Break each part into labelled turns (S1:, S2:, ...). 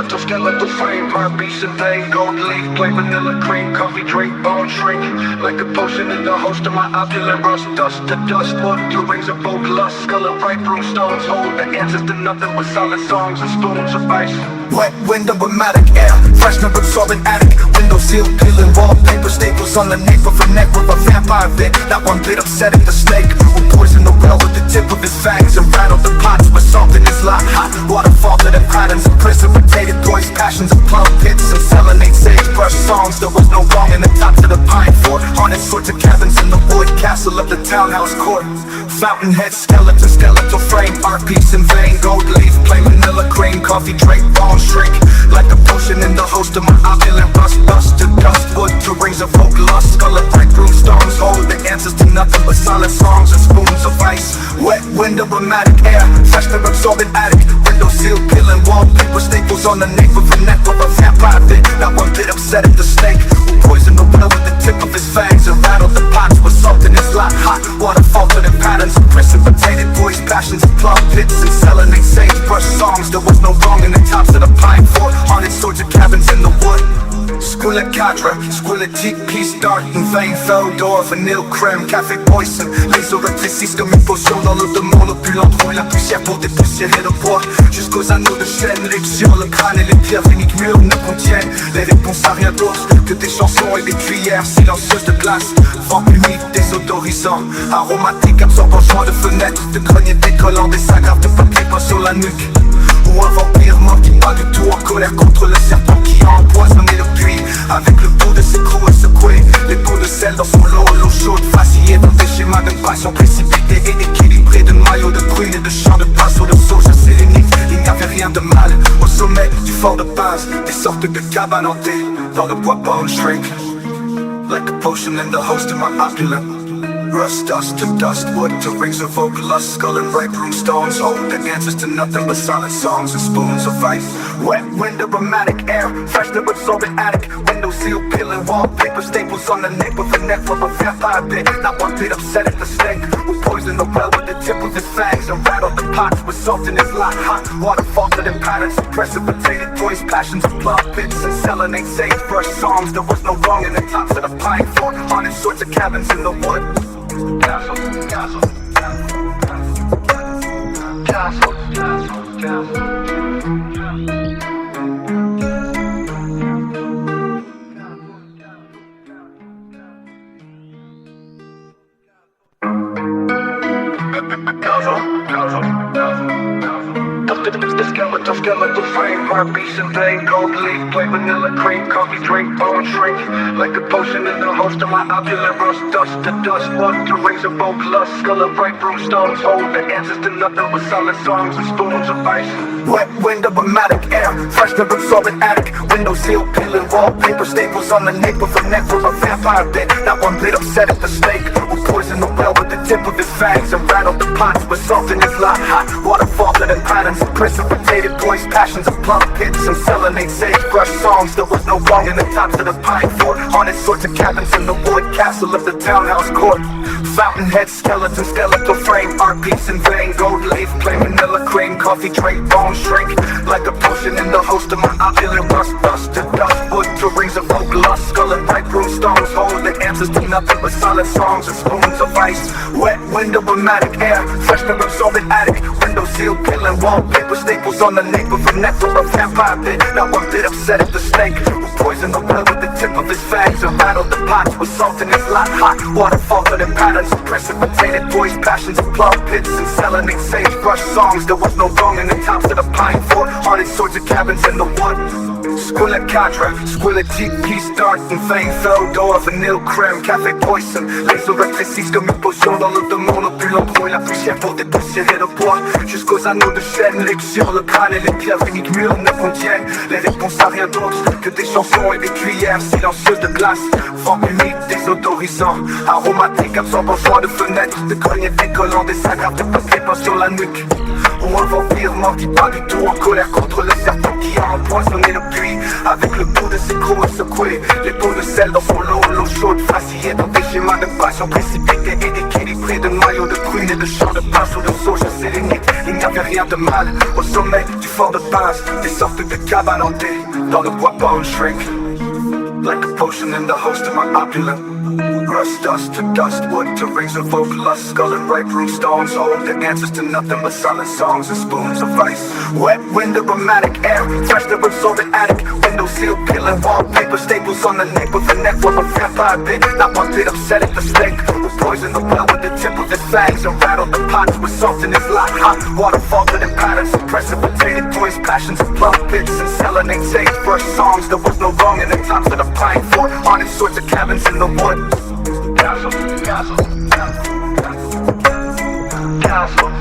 S1: The skeletal frame, heartbeats in vain. Gold leaf, plain vanilla cream, coffee drink, bone shrink. Like a potion in the host of my opulent rust. Dust to dust, wood to rings of bold lust. Skull of bright broomstones hold the answers to nothing but solid songs and spoons of ice. Wet window, automatic air, freshener absorbent attic. Window seal, peeling wallpaper, staples on the nape of a neck with a vampire bit. Not one bit upsetting the snake who poisoned the well with the tip of his fangs and rattled the pots with salt in his lot. Hot waterfall to the patterns of precipitated boys, passions of plum pits and selenite sagebrush songs. There was no wrong in the tops of the pine fort. Haunted sorts of cabins in the wood castle of the townhouse court. Fountainhead, skeletal frame, art piece in vain. Gold leaf, plain vanilla cream, coffee drink, bone shrink. Like a potion in the host of my opulent rust. Dust to dust, wood to rings of oak lust. Skull of bright broomstones hold the answers to nothing but solid songs and spoons of ice. Wet window, automatic air, freshener absorbent attic. Window seal, peeling wallpaper, staples on the nape of a neck with a vampire bit. Not one bit upset at the snake who poisoned the well with the tip of his fangs and rattled the pots with salt in his lot. Hot waterfall to the patterns of precipitated boys, passions of plum pits and selenite sagebrush songs. There was no wrong in the tops of the pine fort. Haunted sorts of cabins in the wood. Squilla cadre, squilletique, peace d'art in vain. Theodore, vanille crème, café poison. Les orectrices comme une potion dans le démon. Le plus l'endroit et la poussière pour dépoussiérer le bois. Jusqu'aux anneaux de chêne, l'élection, le crâne et les pierres uniques murs ne contiennent les réponses à rien d'autre que des chansons et des cuillères silencieuses de glace. Vent humide, désodorisant, aromatique, absorbant joint de fenêtres, de greniers décollants, des agrafes de papier peint sur la nuque. Ou un vampire mort qui pas du tout en colère contre le serpent qui a empoisonné le puits. Avec le bout de ses crocs secoué, les pots de sel dans son lot, l'eau chaude vacillée dans des schémas de passion précipités et équilibrés de maillots de prunes et de champs de pinceaux de sauge sélénique. Il n'y avait rien de mal au sommet du fort de base, des sortes de cabanes hantées dans le bois bone shrink. Like a potion in the host of my opulent rust. Dust to dust, wood to rings of oak lust. Skull and bright broomstones hold the answers to nothing but solid songs and spoons of ice. Wet window, automatic air, freshener absorbent attic. Window seal, peeling wallpaper, staples on the nape of a neck with a vampire bit. Not one bit upset at the snake who poisoned the well with the tip of his fangs and rattled the pots with salt in his lot. Hot waterfall to the patterns of precipitated boys, passions of plum pits and selenite sagebrush songs. There was no wrong in the tops of the pine fort. Haunted sorts of cabins in the wood. Castle, castle, castle, castle, castle. The skeletal frame, heartbeats in vain. Gold leaf, plain vanilla cream, coffee drink, bone shrink. Like a potion in the host of my opulent rust. Dust to dust, wood to rings of oak lust. Skull of bright broomstones hold the answers to nothing but solid songs and spoons of ice. Wet window, automatic air, freshener absorbent attic. Window seal, peeling wallpaper, staples on the nape of a neck with a vampire bit. Not one bit upset at the snake who poisoned the well with the tip of his fangs and rattled the pots with salt in his lot. Hot waterfall to the patterns of precipitated boys, passions of plum pits and selenite sagebrush songs. There was no wrong in the tops of the pine fort. Haunted sorts of cabins in the wood castle of the townhouse court. Fountainhead, skeletal frame, art piece in vain. Gold leaf, plain vanilla cream, coffee drink, bone shrink. Like a potion in the host of my opulent rust. Dust to dust, wood to rings of oak lust. Skull and bright broomstones hold the answers to nothing but solid songs and spoons of ice. Wet window, automatic air, freshener absorbent attic. Window seal, peeling wallpaper, staples on the nape of a neck with a vampire bit. Not one bit upset at the snake who poisoned the well with the tip of his fangs and rattled the pots with salt in his lot. Hot waterfall to the patterns of precipitated boys, passions of plum pits and selenite sagebrush songs. There was no wrong in the tops of the pine fort. Haunted sorts of cabins in the wood. Squilla cadre, squilletique, peace d'art in vain. Theodore, vanille crème, café poison. Les orectrices comme une potion dans le démon. Le plus l'endroit et la poussière pour dépoussiérer le bois. Jusqu'aux anneaux de chêne, l'élection, le crâne et les pierres uniques murs ne contiennent les réponses à rien d'autre que des chansons et des cuillères silencieuses de glace. Vent humide, désodorisant, aromatique, absorbant joint de fenêtres, de greniers décollants, des agrafes de papier peint sur la nuque. Ou un vampire mort qui pas du tout en colère contre le serpent qui a empoisonné le puits. Avec le bout de ses crocs secoué, les pots de sel dans son lot, l'eau chaude vacillée dans des schémas de passion précipités et équilibrés de maillots de prunes et de champs de pinceaux de sauge sélénique. Il n'y avait rien de mal. Au sommet du fort de base, des sortes de cabanes hantées dans le bois bone shrink. Like a potion in the host of my opulent. Rust dust to dust, wood to rings of oak, lust, skull and ripe room stones. Hold the answers to nothing but silent songs and spoons of ice. Wet wind, aromatic air, fresh to absorb the attic. Window seal, peeling wallpaper, staples on the neck with a network of vampire bit. Not one bit upset at the stink. We'll poison the well with the tip of its fangs and rattle the pots with salt in its lot. Hot water faltered in patterns, precipitated toys, passions and plum pits and selenite sage brush songs. There was no wrong in the tops of the pine fort, on in sorts of cabins in the wood. Castle, castle, castle, castle, castle.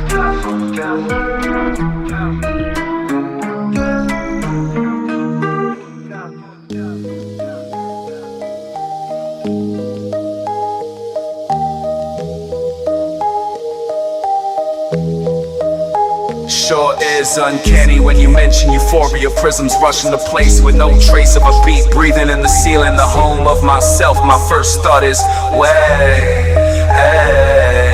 S2: Sure is uncanny when you mention euphoria. Prisms rush into place with no trace of a beat. Breathing in the ceiling, the home of myself. My first thought is, way, hey,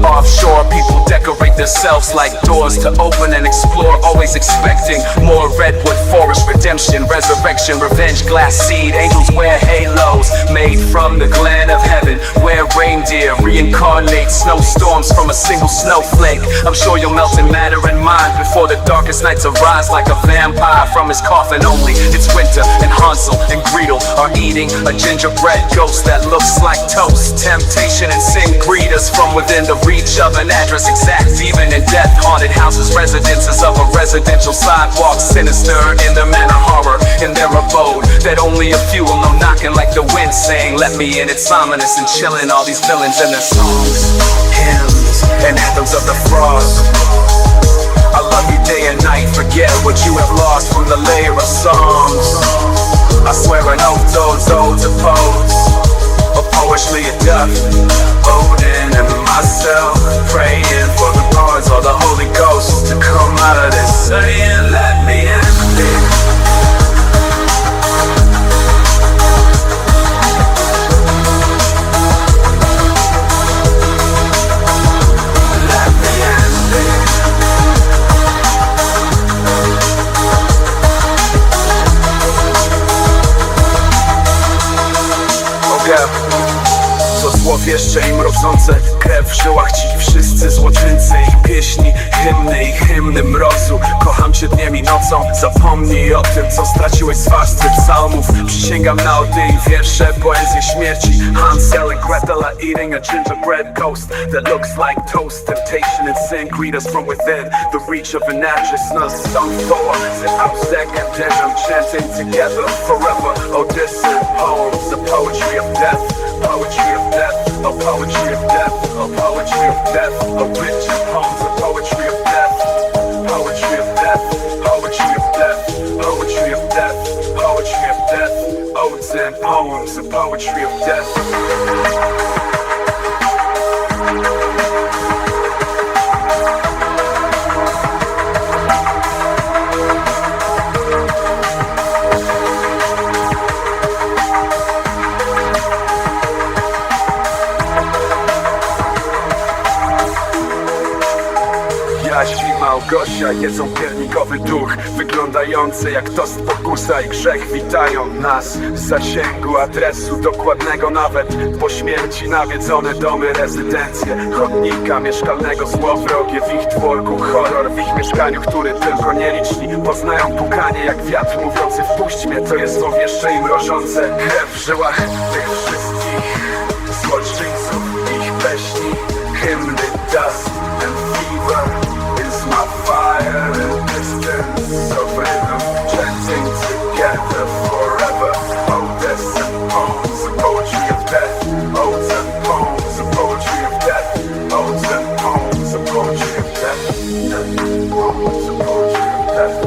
S2: offshore people decorate themselves like doors to open and explore, always expecting more redwood forest, redemption, resurrection, revenge, glass seed. Angels wear halos made from the glen of heaven, where reindeer reincarnate snowstorms from a single snowflake. I'm sure you'll melt in matter and mind before the darkest nights arise like a vampire from his coffin. Only it's winter and Hansel and Gretel are eating a gingerbread ghost that looks like toast. Temptation and sin greet us from within the reach of an address exact. Even in death, haunted houses, residences of a residential sidewalk. Sinister in their manner, horror in their abode that only a few will know, knocking like the wind saying, let me in. It's ominous and chilling, all these villains and their songs, hymns and anthems of the frost. I love you day and night, forget what you have lost from the layer of songs. I swear an oath, those odes are poets, but poetry of death. Odin and myself praying for the gods or the Holy Ghost to come out of this, saying, let me in. To złowieszcze i mrożące krew w żyłach ci wszyscy złoczyńcy. Ich pieśni, hymny i hymny mrozu. Kocham cię dniem i nocą, zapomnij o tym, co straciłeś z warstwy psalmów. Przysięgam na ody i wiersze, poezję śmierci. Hansel and Gretel are eating a gingerbread ghost that looks like toast. Temptation and sin greet us from within the reach of an actress. Sung for and Ausek and Denim chanting together forever. Odyssean poems, the poetry of death. Poetry of death, a poetry of death, a poetry of death, a rich poems, a poetry of death, poetry of death, poetry of death, poetry of death, poetry of death, odes and poems, a poetry of death. Jaś i Małgosia jedzą piernikowy duch, wyglądający jak tost pokusa i grzech. Witają nas w zasięgu adresu dokładnego, nawet po śmierci. Nawiedzone domy, rezydencje, chodnika mieszkalnego, złowrogie w ich dworku. Horror w ich mieszkaniu, który tylko nieliczni poznają. Pukanie jak wiatr mówiący wpuść mnie, to jest złowieszcze i mrożące krew w żyłach tych wszystkich złoczyńców, ich peśni, hymny, dust and fever. My fire and distance of rhythm, chanting together forever. Odes and poems, a poetry of death. Odes and poems, a poetry of death. Odes and poems, a poetry of death. Poems, a poetry of death.